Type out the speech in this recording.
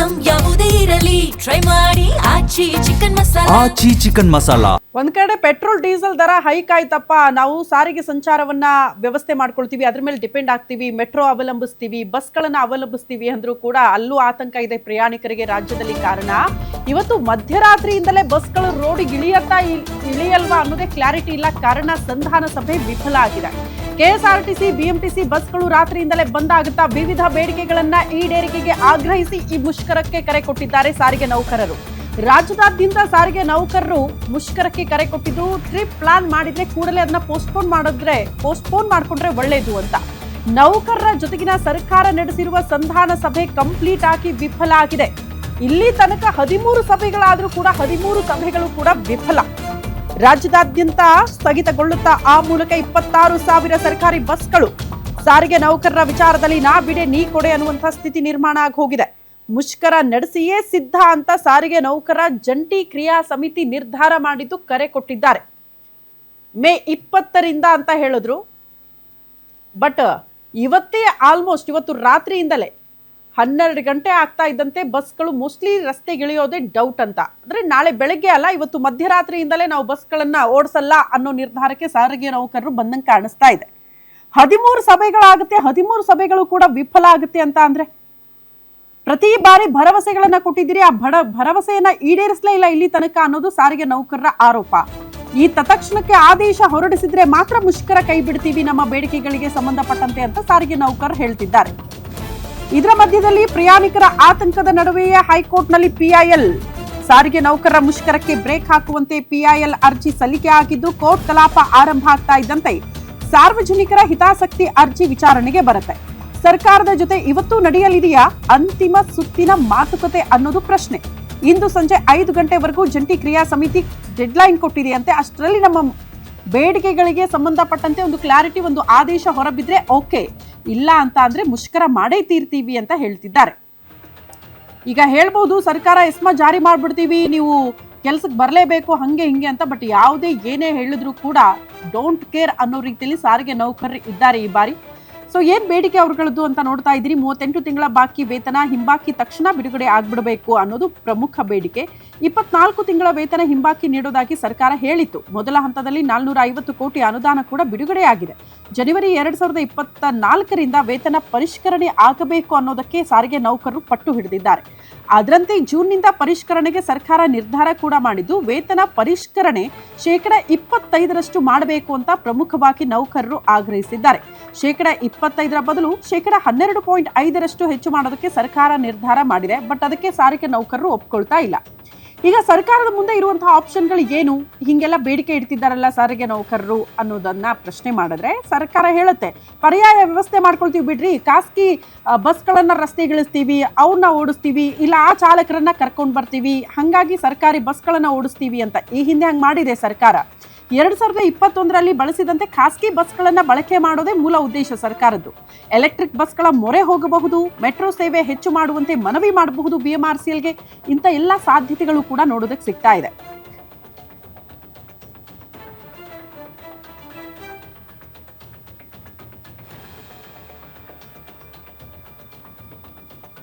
Item ಯಾವುದೇ ಇರಲಿ try ಮಾಡಿ ಆಚಿ ಚಿಕನ್ ಮಸಾಲಾ. ಒಂದ್ ಕಡೆ ಪೆಟ್ರೋಲ್ ಡೀಸೆಲ್ ದರ ಹೈಕ್ ಆಯ್ತಪ್ಪ, ನಾವು ಸಾರಿಗೆ ಸಂಚಾರವನ್ನ ವ್ಯವಸ್ಥೆ ಮಾಡ್ಕೊಳ್ತೀವಿ, ಅದ್ರ ಮೇಲೆ ಡಿಪೆಂಡ್ ಆಗ್ತೀವಿ, ಮೆಟ್ರೋ ಅವಲಂಬಿಸ್ತೀವಿ, ಬಸ್ಗಳನ್ನ ಅವಲಂಬಿಸ್ತೀವಿ ಅಂದ್ರೂ ಕೂಡ ಅಲ್ಲೂ ಆತಂಕ ಇದೆ ಪ್ರಯಾಣಿಕರಿಗೆ ರಾಜ್ಯದಲ್ಲಿ. ಕಾರಣ ಇವತ್ತು ಮಧ್ಯರಾತ್ರಿಯಿಂದಲೇ ಬಸ್ಗಳು ರೋಡಿಗೆ ಇಳಿಯಲ್ವಾ ಅನ್ನೋದೇ ಕ್ಲಾರಿಟಿ ಇಲ್ಲ. ಕಾರಣ ಸಂಧಾನ ಸಭೆ ವಿಫಲ ಆಗಿದೆ. ಕೆಎಸ್ಆರ್ಟಿಸಿ ಬಿಎಂಟಿಸಿ ಬಸ್ಗಳು ರಾತ್ರಿಯಿಂದಲೇ ಬಂದ್ ಆಗುತ್ತಾ ವಿವಿಧ ಬೇಡಿಕೆಗಳನ್ನ ಈಡೇರಿಕೆಗೆ ಆಗ್ರಹಿಸಿ ಈ ಮುಷ್ಕರಕ್ಕೆ ಕರೆ ಕೊಟ್ಟಿದ್ದಾರೆ ಸಾರಿಗೆ ನೌಕರರು. ರಾಜ್ಯದಾದ್ಯಂತ ಸಾರಿಗೆ ನೌಕರರು ಮುಷ್ಕರಕ್ಕೆ ಕರೆ ಕೊಟ್ಟಿದ್ದು, ಟ್ರಿಪ್ ಪ್ಲಾನ್ ಮಾಡಿದ್ರೆ ಕೂಡಲೇ ಅದನ್ನ ಪೋಸ್ಟ್ಪೋನ್ ಮಾಡ್ಕೊಂಡ್ರೆ ಒಳ್ಳೇದು ಅಂತ. ನೌಕರರ ಜೊತೆಗಿನ ಸರ್ಕಾರ ನಡೆಸಿರುವ ಸಂಧಾನ ಸಭೆ ಕಂಪ್ಲೀಟ್ ಆಗಿ ವಿಫಲ ಆಗಿದೆ. ಇಲ್ಲಿ ತನಕ 13 ಸಭೆಗಳಾದ್ರೂ ಕೂಡ 13 ಸಭೆಗಳು ಕೂಡ ವಿಫಲ. ರಾಜ್ಯದಾದ್ಯಂತ ಸ್ಥಗಿತಗೊಳ್ಳುತ್ತಾ ಆ ಮೂಲಕ 26,000 ಸರ್ಕಾರಿ ಬಸ್ಗಳು ಸಾರಿಗೆ ನೌಕರರ ವಿಚಾರದಲ್ಲಿ ನಾ ಬಿಡೆ ನೀ ಕೊಡೆ ಅನ್ನುವಂತಹ ಸ್ಥಿತಿ ನಿರ್ಮಾಣ ಆಗಿ ಹೋಗಿದೆ. ಮುಷ್ಕರ ನಡೆಸಿಯೇ ಸಿದ್ಧ ಅಂತ ಸಾರಿಗೆ ನೌಕರ ಜಂಟಿ ಕ್ರಿಯಾ ಸಮಿತಿ ನಿರ್ಧಾರ ಮಾಡಿದ್ದು ಕರೆ ಕೊಟ್ಟಿದ್ದಾರೆ. ಮೇ 20ರಿಂದ ಅಂತ ಹೇಳಿದ್ರು. ಬಟ್ ಇವತ್ತೇ ಆಲ್ಮೋಸ್ಟ್ ಇವತ್ತು ರಾತ್ರಿಯಿಂದಲೇ 12 ಗಂಟೆ ಆಗ್ತಾ ಇದ್ದಂತೆ ಬಸ್ಗಳು ಮೋಸ್ಟ್ಲಿ ರಸ್ತೆಗಿಳಿಯೋದೇ ಡೌಟ್ ಅಂತ. ಅಂದ್ರೆ ನಾಳೆ ಬೆಳಗ್ಗೆ ಅಲ್ಲ, ಇವತ್ತು ಮಧ್ಯರಾತ್ರಿಯಿಂದಲೇ ನಾವು ಬಸ್ಗಳನ್ನ ಓಡಿಸಲ್ಲ ಅನ್ನೋ ನಿರ್ಧಾರಕ್ಕೆ ಸಾರಿಗೆ ನೌಕರರು ಬಂದಂಗೆ ಕಾಣಿಸ್ತಾ ಇದೆ. 13 ಸಭೆಗಳಾಗುತ್ತೆ, 13 ಸಭೆಗಳು ಕೂಡ ವಿಫಲ ಆಗುತ್ತೆ ಅಂತ ಅಂದ್ರೆ ಪ್ರತಿ ಬಾರಿ ಭರವಸೆಗಳನ್ನ ಕೊಟ್ಟಿದ್ದೀರಿ, ಆ ಭರವಸೆಯನ್ನ ಈಡೇರಿಸಲೇ ಇಲ್ಲ ಇಲ್ಲಿ ತನಕ ಅನ್ನೋದು ಸಾರಿಗೆ ನೌಕರರ ಆರೋಪ. ಈ ತತ್ಕ್ಷಣಕ್ಕೆ ಆದೇಶ ಹೊರಡಿಸಿದ್ರೆ ಮಾತ್ರ ಮುಷ್ಕರ ಕೈ ಬಿಡ್ತೀವಿ ನಮ್ಮ ಬೇಡಿಕೆಗಳಿಗೆ ಸಂಬಂಧಪಟ್ಟಂತೆ ಅಂತ ಸಾರಿಗೆ ನೌಕರರು ಹೇಳ್ತಿದ್ದಾರೆ. ಇದರ ಮಧ್ಯದಲ್ಲಿ ಪ್ರಯಾಣಿಕರ ಆತಂಕದ ನಡುವೆಯೇ ಹೈಕೋರ್ಟ್ನಲ್ಲಿ ಪಿಐಎಲ್ ಸಾರಿಗೆ ನೌಕರರ ಮುಷ್ಕರಕ್ಕೆ ಬ್ರೇಕ್ ಹಾಕುವಂತೆ ಪಿಐಎಲ್ ಅರ್ಜಿ ಸಲ್ಲಿಕೆ ಆಗಿದ್ದು, ಕೋರ್ಟ್ ಕಲಾಪ ಆರಂಭ ಆಗ್ತಾ ಇದ್ದಂತೆ ಸಾರ್ವಜನಿಕರ ಹಿತಾಸಕ್ತಿ ಅರ್ಜಿ ವಿಚಾರಣೆಗೆ ಬರುತ್ತೆ. ಸರ್ಕಾರದ ಜೊತೆ ಇವತ್ತು ನಡೆಯಲಿದೆಯಾ ಅಂತಿಮ ಸುತ್ತಿನ ಮಾತುಕತೆ ಅನ್ನೋದು ಪ್ರಶ್ನೆ. ಇಂದು ಸಂಜೆ 5 ಗಂಟೆವರೆಗೂ ಜಂಟಿ ಕ್ರಿಯಾ ಸಮಿತಿ ಡೆಡ್ಲೈನ್ ಕೊಟ್ಟಿದೆಯಂತೆ. ಅಷ್ಟರಲ್ಲಿ ನಮ್ಮ ಬೇಡಿಕೆಗಳಿಗೆ ಸಂಬಂಧಪಟ್ಟಂತೆ ಒಂದು ಕ್ಲಾರಿಟಿ, ಒಂದು ಆದೇಶ ಹೊರಬಿದ್ರೆ ಓಕೆ, ಇಲ್ಲ ಅಂತ ಅಂದ್ರೆ ಮುಷ್ಕರ ಮಾಡೇ ತೀರ್ತೀವಿ ಅಂತ ಹೇಳ್ತಿದ್ದಾರೆ. ಈಗ ಹೇಳ್ಬೋದು ಸರ್ಕಾರ ಎಸ್ಮಾ ಜಾರಿ ಮಾಡ್ಬಿಡ್ತೀವಿ, ನೀವು ಕೆಲ್ಸಕ್ಕೆ ಬರಲೇಬೇಕು ಹಂಗೆ ಹಿಂಗೆ ಅಂತ. ಬಟ್ ಯಾವುದೇ ಏನೇ ಹೇಳಿದ್ರು ಕೂಡ ಡೋಂಟ್ ಕೇರ್ ಅನ್ನೋ ರೀತಿಯಲ್ಲಿ ಸಾರಿಗೆ ನೌಕರರು ಇದ್ದಾರೆ ಈ ಬಾರಿ. ಸೊ ಏನ್ ಬೇಡಿಕೆ ಅವ್ರಗಳದ್ದು ಅಂತ ನೋಡ್ತಾ ಇದ್ದೀರಿ. 38 ತಿಂಗಳ ಬಾಕಿ ವೇತನ ಹಿಂಬಾಕಿ ತಕ್ಷಣ ಬಿಡುಗಡೆ ಆಗ್ಬಿಡಬೇಕು ಅನ್ನೋದು ಪ್ರಮುಖ ಬೇಡಿಕೆ. 24 ತಿಂಗಳ ವೇತನ ಹಿಂಬಾಕಿ ನೀಡೋದಾಗಿ ಸರ್ಕಾರ ಹೇಳಿತ್ತು. ಮೊದಲ ಹಂತದಲ್ಲಿ 450 ಕೋಟಿ ಅನುದಾನ ಕೂಡ ಬಿಡುಗಡೆಯಾಗಿದೆ. ಜನವರಿ 2024ರಿಂದ ವೇತನ ಪರಿಷ್ಕರಣೆ ಆಗಬೇಕು ಅನ್ನೋದಕ್ಕೆ ಸಾರಿಗೆ ನೌಕರರು ಪಟ್ಟು ಹಿಡಿದಿದ್ದಾರೆ. ಅದರಂತೆ ಜೂನ್ನಿಂದ ಪರಿಷ್ಕರಣೆಗೆ ಸರ್ಕಾರ ನಿರ್ಧಾರ ಕೂಡ ಮಾಡಿದ್ದು, ವೇತನ ಪರಿಷ್ಕರಣೆ 25% ಮಾಡಬೇಕು ಅಂತ ಪ್ರಮುಖವಾಗಿ ನೌಕರರು ಆಗ್ರಹಿಸಿದ್ದಾರೆ. 25% ಬದಲು 12.5% ಹೆಚ್ಚು ಮಾಡೋದಕ್ಕೆ ಸರ್ಕಾರ ನಿರ್ಧಾರ ಮಾಡಿದೆ. ಬಟ್ ಅದಕ್ಕೆ ಸಾರಿಗೆ ನೌಕರರು ಒಪ್ಕೊಳ್ತಾ ಇಲ್ಲ. ಈಗ ಸರ್ಕಾರದ ಮುಂದೆ ಇರುವಂತಹ ಆಪ್ಷನ್ಗಳು ಏನು? ಹಿಂಗೆಲ್ಲ ಬೇಡಿಕೆ ಇಡ್ತಿದ್ದಾರಲ್ಲ ಸಾರಿಗೆ ನೌಕರರು ಅನ್ನೋದನ್ನ ಪ್ರಶ್ನೆ ಮಾಡಿದ್ರೆ ಸರ್ಕಾರ ಹೇಳುತ್ತೆ, ಪರ್ಯಾಯ ವ್ಯವಸ್ಥೆ ಮಾಡ್ಕೊಳ್ತೀವಿ ಬಿಡ್ರಿ, ಖಾಸಗಿ ಬಸ್ಗಳನ್ನ ರಸ್ತೆಗಿಳಿಸ್ತೀವಿ, ಅವ್ರನ್ನ ಓಡಿಸ್ತೀವಿ, ಇಲ್ಲ ಆ ಚಾಲಕರನ್ನ ಕರ್ಕೊಂಡು ಬರ್ತೀವಿ, ಹಂಗಾಗಿ ಸರ್ಕಾರಿ ಬಸ್ಗಳನ್ನ ಓಡಿಸ್ತೀವಿ ಅಂತ. ಈ ಹಿಂದೆ ಹಂಗೆ ಮಾಡಿದೆ ಸರ್ಕಾರ. 2021ರಲ್ಲಿ ಬಳಸಿದಂತೆ ಖಾಸಗಿ ಬಸ್ಗಳನ್ನ ಬಳಕೆ ಮಾಡೋದೇ ಮೂಲ ಉದ್ದೇಶ ಸರ್ಕಾರದ್ದು. ಎಲೆಕ್ಟ್ರಿಕ್ ಬಸ್ಗಳ ಮೊರೆ ಹೋಗಬಹುದು, ಮೆಟ್ರೋ ಸೇವೆ ಹೆಚ್ಚು ಮಾಡುವಂತೆ ಮನವಿ ಮಾಡಬಹುದು BMRCLಗೆ. ಇಂಥ ಎಲ್ಲ ಸಾಧ್ಯತೆಗಳು ಕೂಡ ನೋಡೋದಕ್ಕೆ ಸಿಗ್ತಾ ಇದೆ.